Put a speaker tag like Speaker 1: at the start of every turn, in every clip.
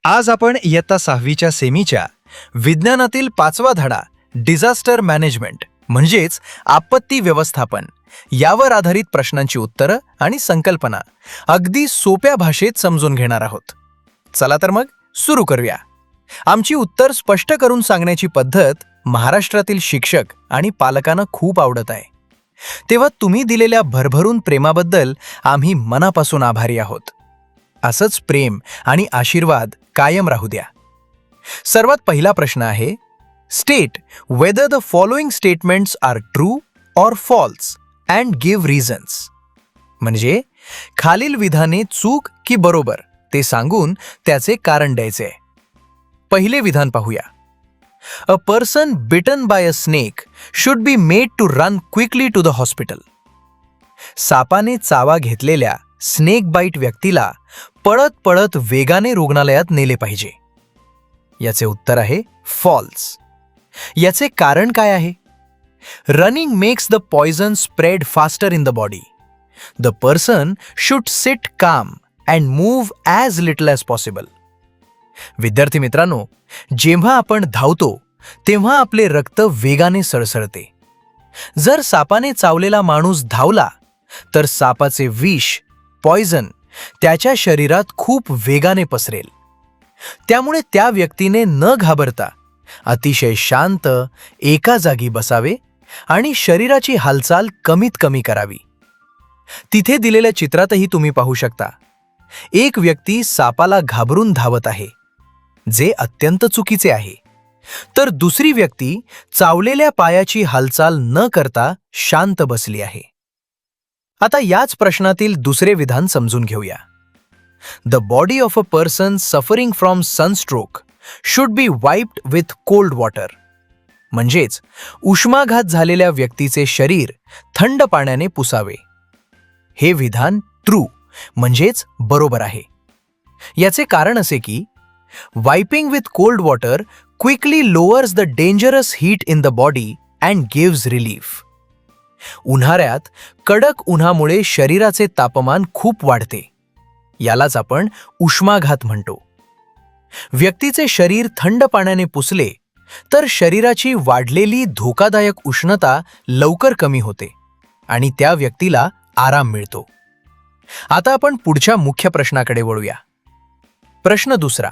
Speaker 1: आज आपण इयत्ता 6वीच्या सेमीच्या विज्ञानातील 5वा धडा डिझास्टर मॅनेजमेंट म्हणजेच आपत्ती व्यवस्थापन यावर आधारित प्रश्नांची उत्तरं आणि संकल्पना अगदी सोप्या भाषेत समजून घेणार आहोत. चला तर मग सुरू करूया. आमची उत्तर स्पष्ट करून सांगण्याची पद्धत महाराष्ट्रातील शिक्षक आणि पालकांना खूप आवडत आहे. तेव्हा तुम्ही दिलेल्या भरभरून प्रेमाबद्दल आम्ही मनापासून आभारी आहोत. असंच प्रेम आणि आशीर्वाद कायम राहू द्या. सर्वात पहिला प्रश्न आहे, state whether the following statements are true or false and give reasons. म्हणजे खालील विधाने चूक की बरोबर ते सांगून त्याचे कारण द्यायचे. पहिले विधान पाहूया. A person bitten by a snake should be made to run quickly to the hospital. सापाने चावा घेतलेल्या स्नेक बाईट व्यक्तीला पळत पळत वेगाने रुग्णालयात नेले पाहिजे. याचे उत्तर आहे फॉल्स. याचे कारण काय आहे? Running makes the poison spread faster in the body. The person should sit calm and move as little as possible. विद्यार्थी मित्रांनो, जेव्हा आपण धावतो तेव्हा आपले रक्त वेगाने सळसळते. जर सापाने चावलेला माणूस धावला तर सापाचे विष पॉइझन त्याच्या शरीरात खूप वेगाने पसरेल. त्यामुळे त्या व्यक्तीने न घाबरता अतिशय शांत एका जागी बसावे आणि शरीराची हालचाल कमीत कमी करावी. तिथे दिलेल्या चित्रातही तुम्ही पाहू शकता, एक व्यक्ती सापाला घाबरून धावत आहे, जे अत्यंत चुकीचे आहे. तर दुसरी व्यक्ती चावलेल्या पायाची हालचाल न करता शांत बसली आहे. आता याच प्रश्नातील दुसरे विधान समजून घेऊया. The body of a person suffering from sunstroke should be wiped with cold water. म्हणजेच उष्माघात झालेल्या व्यक्तीचे शरीर थंड पाण्याने पुसावे. हे विधान ट्रू म्हणजेच बरोबर आहे. याचे कारण असे की wiping with cold water quickly lowers the dangerous heat in the body and gives relief. उन्हाळ्यात कडक उन्हामुळे शरीराचे तापमान खूप वाढते. यालाच आपण उष्माघात म्हणतो. व्यक्तीचे शरीर थंड पाण्याने पुसले तर शरीराची वाढलेली धोकादायक उष्णता लवकर कमी होते आणि त्या व्यक्तीला आराम मिळतो. आता आपण पुढच्या मुख्य प्रश्नाकडे वळूया. प्रश्न दुसरा.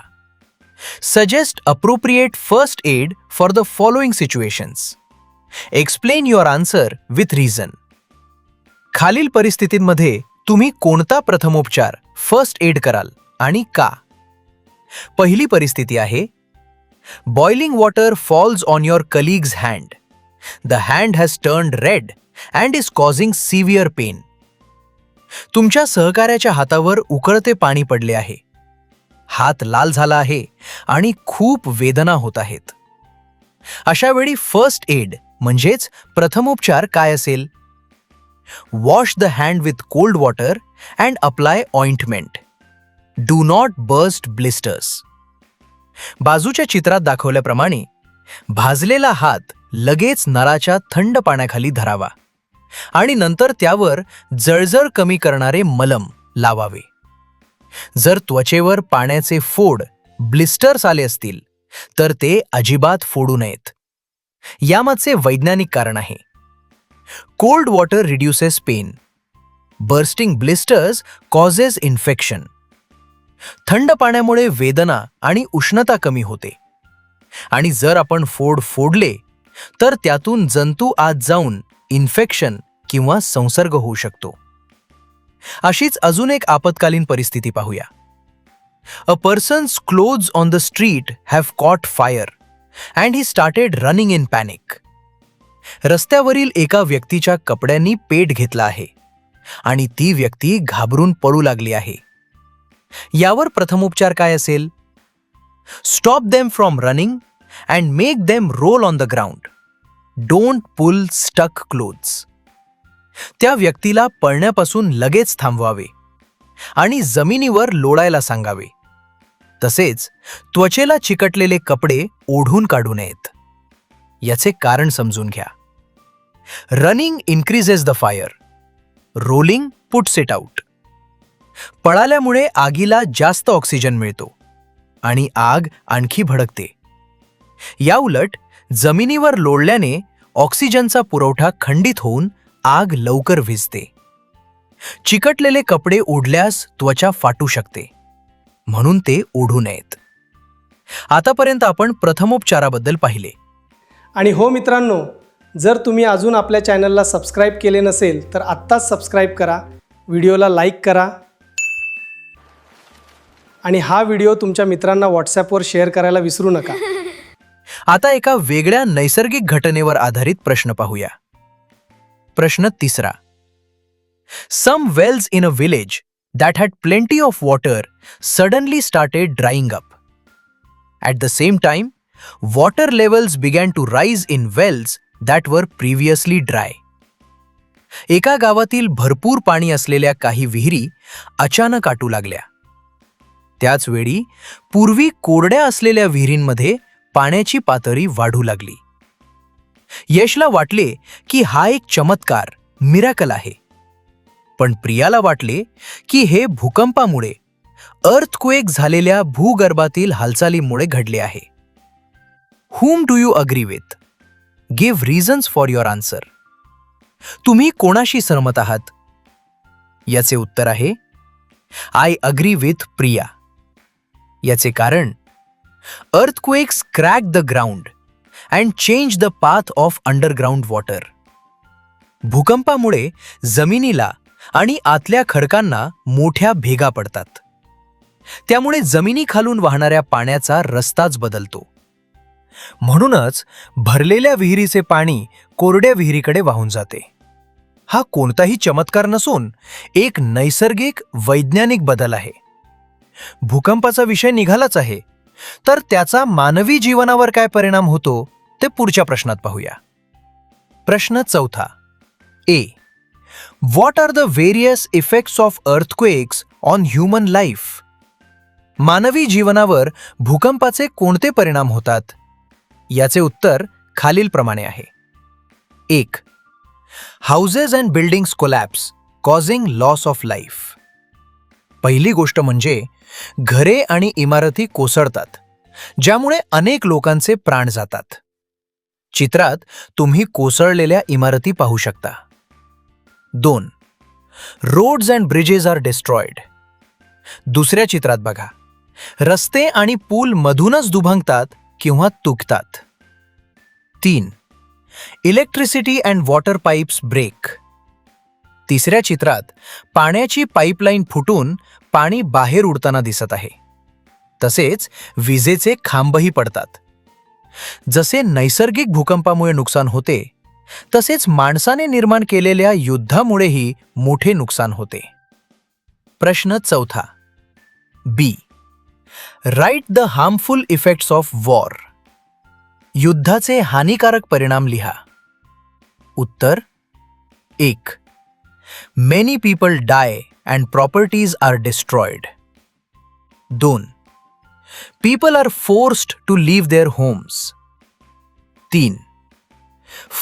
Speaker 1: Suggest appropriate first aid for the following situations. Explain your answer with reason. खालील परिस्थितींमध्ये तुम्ही कोणता प्रथमोपचार फर्स्ट एड कराल आणि का? पहिली परिस्थिती आहे, boiling water falls on your colleague's hand. The hand has turned red and is causing severe pain. तुमच्या सहकार्याच्या हातावर उकळते पाणी पडले आहे. हात लाल झाला आहे आणि खूप वेदना होत आहेत. अशा वेळी फर्स्ट एड म्हणजेच प्रथमोपचार काय असेल? Wash the hand with cold water and apply ointment. Do not burst blisters. बाजूच्या चित्रात दाखवल्याप्रमाणे भाजलेला हात लगेच नळाच्या थंड पाण्याखाली धरावा आणि नंतर त्यावर जळजळ कमी करणारे मलम लावावे. जर त्वचेवर पाण्याचे फोड ब्लिस्टर्स आले असतील तर ते अजिबात फोडू नयेत. यामागचे वैज्ञानिक कारण आहे. Cold water reduces pain. Bursting blisters causes infection. थंड पाण्यामुळे वेदना आणि उष्णता कमी होते आणि जर आपण फोड फोडले तर त्यातून जंतू आत जाऊन इन्फेक्शन किंवा संसर्ग होऊ शकतो. अशीच अजून एक आपत्कालीन परिस्थिती पाहूया. A person's clothes on the street have caught fire and he started running in panic. रस्त्यावरील एका व्यक्तीच्या कपड्यांनी पेट घेतला आहे आणि ती व्यक्ती घाबरून पळू लागली आहे. यावर प्रथमोपचार काय असेल? Stop them from running and make them roll on the ground. Don't pull stuck clothes. त्या व्यक्तीला पळण्यापासून लगेच थांबवावे आणि जमिनीवर लोळायला सांगावे. तसेच त्वचेला चिकटलेले कपडे ओढून काढू नयेत. याचे कारण समजून घ्या. Running increases the fire. Rolling puts it out. पळाल्यामुळे आगीला जास्त ऑक्सिजन मिळतो आणि आग आणखी भडकते. याउलट जमिनीवर लोळल्याने ऑक्सिजनचा पुरवठा खंडित होऊन आग लवकर विझते. चिकटलेले कपडे ओढल्यास त्वचा फाटू शकते, म्हणून ते ओढू नयेत. आतापर्यंत आपण प्रथमोपचाराबद्दल पाहिले.
Speaker 2: आणि हो मित्रांनो, जर तुम्ही अजून आपल्या चॅनलला सबस्क्राईब केले नसेल तर आत्ताच सबस्क्राईब करा, व्हिडिओला लाईक करा आणि हा व्हिडिओ तुमच्या मित्रांना व्हॉट्सॲपवर शेअर करायला विसरू नका.
Speaker 1: आता एका वेगळ्या नैसर्गिक घटनेवर आधारित प्रश्न पाहूया. प्रश्न तिसरा. Some wells in a village that had plenty of water suddenly started drying up. At the same time, water levels began to rise in wells that were previously dry. एका गावातील भरपूर पाणी असलेल्या काही विहिरी अचानक आटू लागल्या. त्याच वेळी पूर्वी कोरड्या असलेल्या विहिरींमध्ये पाण्याची पातळी वाढू लागली. यशला वाटले की हा एक चमत्कार, मिराकल आहे. पण प्रियाला वाटले की हे भूकंपामुळे, अर्थक्वेक झालेल्या भूगर्भातील हालचालीमुळे घडले आहे. Whom do you agree with? Give reasons for your answer. तुम्ही कोणाशी सहमत आहात? याचे उत्तर आहे आय अग्री विथ प्रिया. याचे कारण earthquakes crack the ground and change the path of underground water. भूकंपामुळे जमिनीला आणि आतल्या खडकांना मोठ्या भेगा पडतात. त्यामुळे जमिनीखालून वाहणाऱ्या पाण्याचा रस्ताच बदलतो. म्हणूनच भरलेल्या विहिरीचे पाणी कोरड्या विहिरीकडे वाहून जाते. हा कोणताही चमत्कार नसून एक नैसर्गिक वैज्ञानिक बदल आहे. भूकंपाचा विषय निघालाच आहे, तर त्याचा मानवी जीवनावर काय परिणाम होतो ते पुढच्या प्रश्नात पाहूया. प्रश्न चौथा. ए. What are the various effects of earthquakes on human life? मानवी जीवनावर भूकंपाचे कोणते परिणाम होतात? याचे उत्तर खालीलप्रमाणे आहे. 1. Houses and buildings collapse, causing loss of life. पहिली गोष्ट म्हणजे घरे आणि इमारती कोसळतात, ज्यामुळे अनेक लोकांचे प्राण जातात. चित्रात तुम्ही कोसळलेल्या इमारती पाहू शकता. 2. Roads and bridges are destroyed. दुसऱ्या चित्रात बघा, रस्ते आणि पूल मधूनच दुभंगतात किंवा तुटतात. 3. Electricity and water pipes break. तिसऱ्या चित्रात पाण्याची पाईपलाईन फुटून पाणी बाहेर उडताना दिसत आहे. तसेच विजेचे खांबही पडतात. जसे नैसर्गिक भूकंपामुळे नुकसान होते, तसेच माणसाने निर्माण केलेल्या युद्धामुळेही मोठे नुकसान होते. प्रश्न चौथा. B. Write the harmful effects of war. युद्धाचे हानिकारक परिणाम लिहा. उत्तर. 1. Many people die and properties are destroyed. 2. People are forced to leave their homes. 3.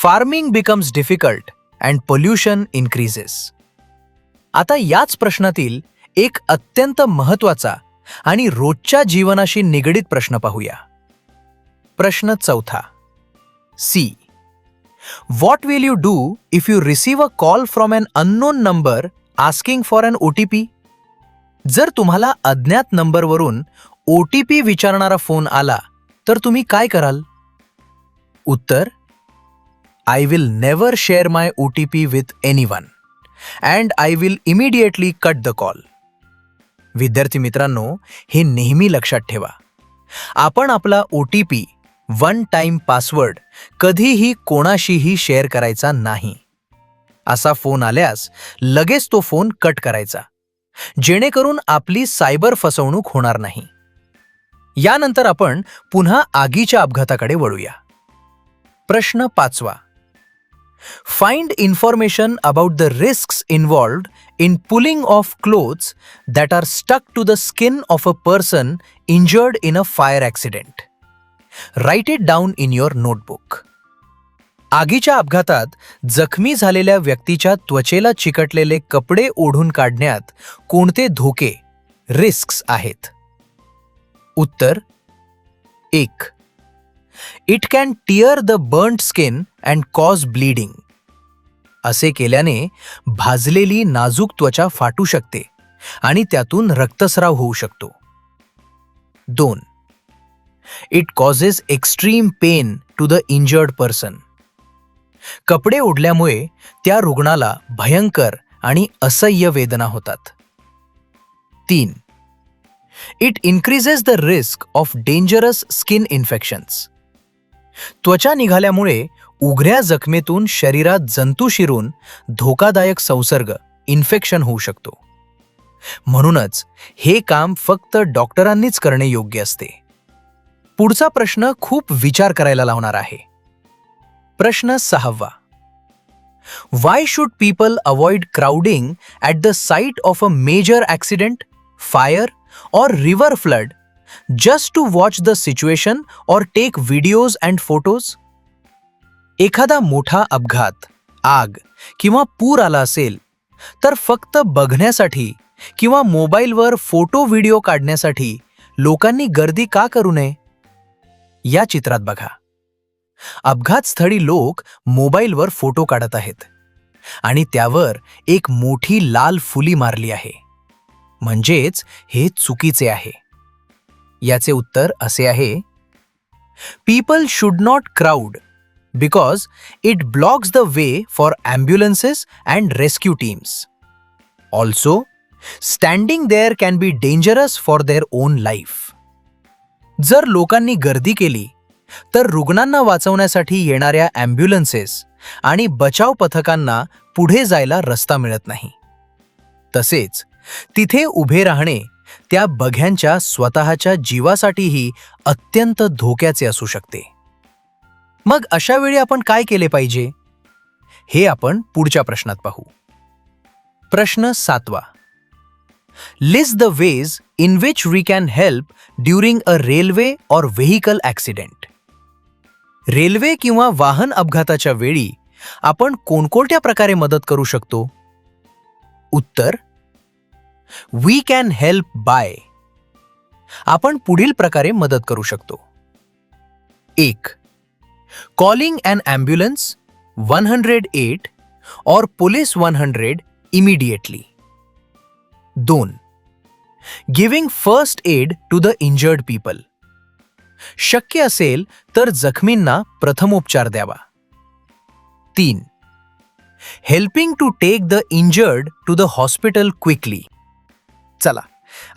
Speaker 1: Farming becomes difficult and pollution increases. आता याच प्रश्नातील एक अत्यंत महत्त्वाचा आणि रोजच्या जीवनाशी निगडित प्रश्न पाहूया. प्रश्न चौथा. C. What will you do if you receive a call from an unknown number asking for an OTP? जर तुम्हाला अज्ञात नंबरवरून OTP विचारणारा फोन आला तर तुम्ही काय कराल? उत्तर. I will never share my OTP with anyone and I will immediately cut the call. विद्यार्थी मित्रांनो, हे नेहमी लक्षात ठेवा. आपण आपला OTP, वन टाइम पासवर्ड कधीही कोणाशीही शेअर करायचा नाही. असा फोन आल्यास लगेच तो फोन कट करायचा, जेणेकरून आपली सायबर फसवणूक होणार नाही. यानंतर आपण पुन्हा आगीच्या अपघाताकडे वळूया. प्रश्न पाचवा. Find information about the risks involved in pulling off clothes that are stuck to the skin of a person injured in a fire accident. Write it down in your notebook. आगीच्या अपघातात जखमी झालेल्या व्यक्तीच्या त्वचेला चिकटलेले कपडे ओढून काढण्यात कोणते धोके, रिस्क्स आहेत? उत्तर 1. It can tear the burned skin and cause bleeding. असे केल्याने भाजलेली नाजूक त्वचा फाटू शकते आणि त्यातून रक्तस्राव होऊ शकतो. 2. It causes extreme pain to the injured person. कपडे ओढल्यामुळे त्या रुग्णाला भयंकर आणि असह्य वेदना होतात. 3. It increases the risk of dangerous skin infections. त्वचा निघाल्यामुळे उघड्या जखमेतून शरीरात जंतू शिरून धोकादायक संसर्ग इन्फेक्शन होऊ शकतो. म्हणूनच हे काम फक्त डॉक्टरांनीच करणे योग्य असते. पुढचा प्रश्न खूप विचार करायला लावणार आहे. प्रश्न 6. Why should people avoid crowding at the site of a major accident, fire, or river flood just to watch the situation or take videos and photos? एखादा मोठा अपघात, आग किंवा पूर आला असेल तर फक्त बघण्यासाठी किंवा मोबाईलवर फोटो व्हिडिओ काढण्यासाठी लोकांनी गर्दी का करू नये? या चित्रात बघा. अपघातस्थळी लोक मोबाईलवर फोटो काढत आहेत आणि त्यावर एक मोठी लाल फुली मारली आहे. म्हणजेच हे चुकीचे आहे. याचे उत्तर असे आहे, people should not crowd because it blocks the way for ambulances and rescue teams. Also standing there can be dangerous for their own life. जर लोकांनी गर्दी केली तर रुग्णांना वाचवण्यासाठी येणाऱ्या ॲम्ब्युलन्सेस आणि बचाव पथकांना पुढे जायला रस्ता मिळत नाही. तसेच तिथे उभे राहणे त्या बघ्यांच्या स्वतःच्या जीवासाठीही अत्यंत धोक्याचे असू शकते. मग अशा वेळी आपण काय केले पाहिजे हे आपण पुढच्या प्रश्नात पाहू. प्रश्न 7. List the ways in which we can help during a railway or vehicle accident. Railway किंवा वाहन अपघाताच्या वेळी आपण कोणकोणत्या प्रकारे मदत करू शकतो? उत्तर, वी कॅन हेल्प बाय. आपण पुढील प्रकारे मदत करू शकतो. 1. Calling an ambulance 108 or police 100 immediately. 2. Giving first aid to the injured people. शक्य असेल तर जखमींना प्रथमोपचार द्यावा. 3. Helping to take the injured to the hospital quickly. चला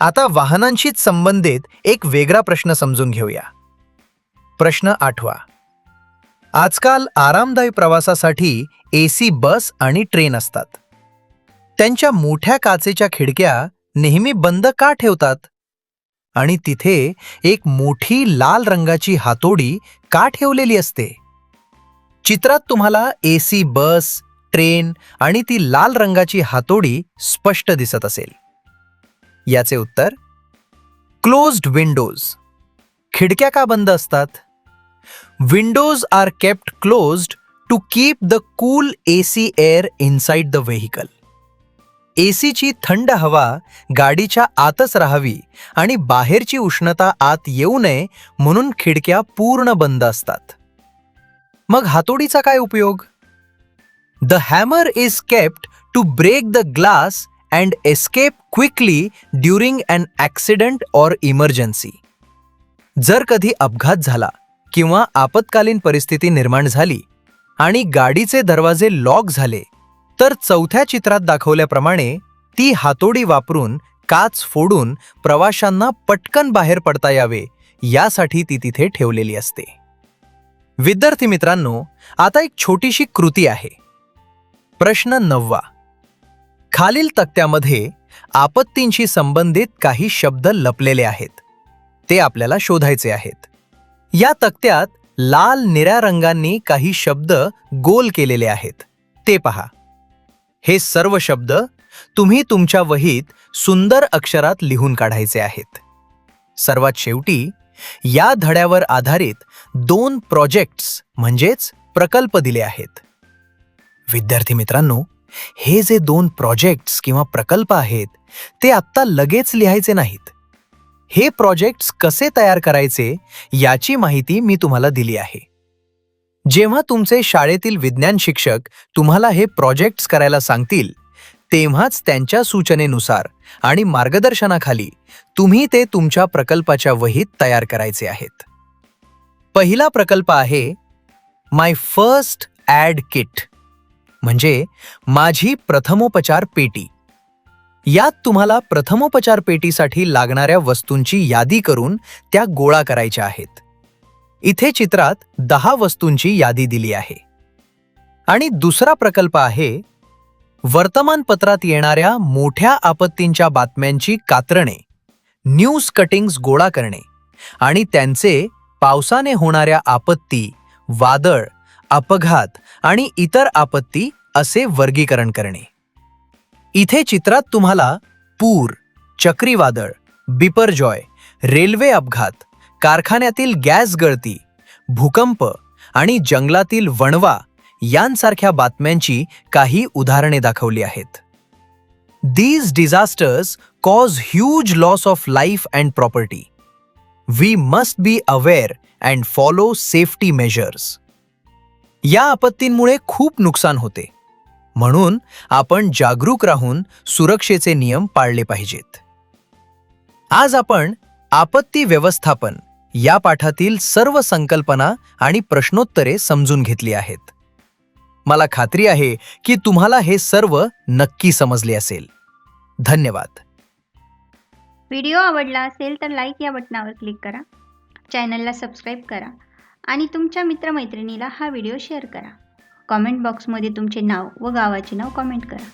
Speaker 1: आता वाहनांशीच संबंधित एक वेगळा प्रश्न समजून घेऊया. प्रश्न 8. आजकाल आरामदायी प्रवासासाठी AC बस आणि ट्रेन असतात. त्यांच्या मोठ्या काचेच्या खिडक्या नेहमी बंद का ठेवतात? आणि तिथे एक मोठी लाल रंगाची हातोडी का ठेवलेली असते? चित्रात तुम्हाला AC बस, ट्रेन आणि ती लाल रंगाची हातोडी स्पष्ट दिसत असेल. याचे उत्तर, क्लोज्ड विंडोज. खिडक्या का बंद असतात? Windows are kept closed to keep the cool AC air inside the vehicle. एसीची थंड हवा गाडीच्या आतच राहावी आणि बाहेरची उष्णता आत येऊ नये म्हणून खिडक्या पूर्ण बंद असतात. मग हातोडीचा काय उपयोग? The hammer is kept to break the glass and escape quickly during an accident or emergency. जर कधी अपघात झाला किंवा आपत्कालीन परिस्थिती निर्माण झाली आणि गाडीचे दरवाजे लॉक झाले तर चौथ्या चित्रात दाखवल्याप्रमाणे ती हातोडी वापरून काच फोडून प्रवाशांना पटकन बाहेर पडता यावे यासाठी ती तिथे ठेवलेली असते. विद्यार्थी मित्रांनो, आता एक छोटीशी कृती आहे. प्रश्न 9. खालील तक्त्यामध्ये आपत्तींशी संबंधित काही शब्द लपलेले आहेत. ते आपल्याला शोधायचे आहेत. या तक्त्यात लाल निळ्या रंगांनी काही शब्द गोल केलेले आहेत. ते पहा. हे सर्व शब्द तुम्ही तुमच्या वहीत सुंदर अक्षरात लिहून काढायचे आहेत. सर्वात शेवटी या धड्यावर आधारित 2 प्रोजेक्ट्स म्हणजेच प्रकल्प दिले आहेत. विद्यार्थी मित्रांनो, हे जे 2 प्रोजेक्ट्स किंवा प्रकल्प आहेत ते आत्ता लगेच लिहायचे नाहीत. हे प्रोजेक्ट्स कसे तयार करायचे याची माहिती मी तुम्हाला दिली आहे. जेव्हा तुमचे शाळेतील विज्ञान शिक्षक तुम्हाला हे प्रोजेक्ट्स करायला सांगतील, तेव्हाच त्यांच्या सूचनेनुसार आणि मार्गदर्शनाखाली तुम्ही ते तुमच्या प्रकल्पाच्या वहीत तयार करायचे आहेत. पहिला प्रकल्प आहे माय फर्स्ट ॲड किट, म्हणजे माझी प्रथमोपचार पेटी. यात तुम्हाला प्रथमोपचार पेटीसाठी लागणाऱ्या वस्तूंची यादी करून त्या गोळा करायच्या आहेत. इथे चित्रात 10 वस्तूंची यादी दिली आहे. आणि दुसरा प्रकल्प आहे वर्तमानपत्रात येणाऱ्या मोठ्या आपत्तींच्या बातम्यांची कात्रणे, न्यूज कटिंग्स गोळा करणे आणि त्यांचे पावसाने होणाऱ्या आपत्ती, वादळ, अपघात आणि इतर आपत्ती असे वर्गीकरण करणे. इथे चित्रात तुम्हाला पूर, चक्रीवादळ, बिपरजॉय, रेल्वे अपघात, कारखान्यातील गॅस गळती, भूकंप आणि जंगलातील वणवा यांसारख्या बातम्यांची काही उदाहरणे दाखवली आहेत. These disasters cause huge loss of life and property. We must be aware and follow safety measures. या आपत्तींमुळे खूप नुकसान होते, म्हणून आपण जागरूक राहून सुरक्षेचे नियम पाळले पाहिजेत. आज आपण आपत्ती व्यवस्थापन या पाठातील सर्व संकल्पना आणि प्रश्नोत्तरे समजून घेतली आहेत. मला खात्री आहे की तुम्हाला हे सर्व नक्की समजले असेल. धन्यवाद.
Speaker 3: व्हिडिओ आवडला असेल तर लाईक या बटनावर क्लिक करा, चॅनलला सबस्क्राईब करा आणि तुमच्या मित्रमैत्रिणीला हा व्हिडिओ शेअर करा. कॉमेंट बॉक्समध्ये तुमचे नाव व गावाचे नाव कॉमेंट करा.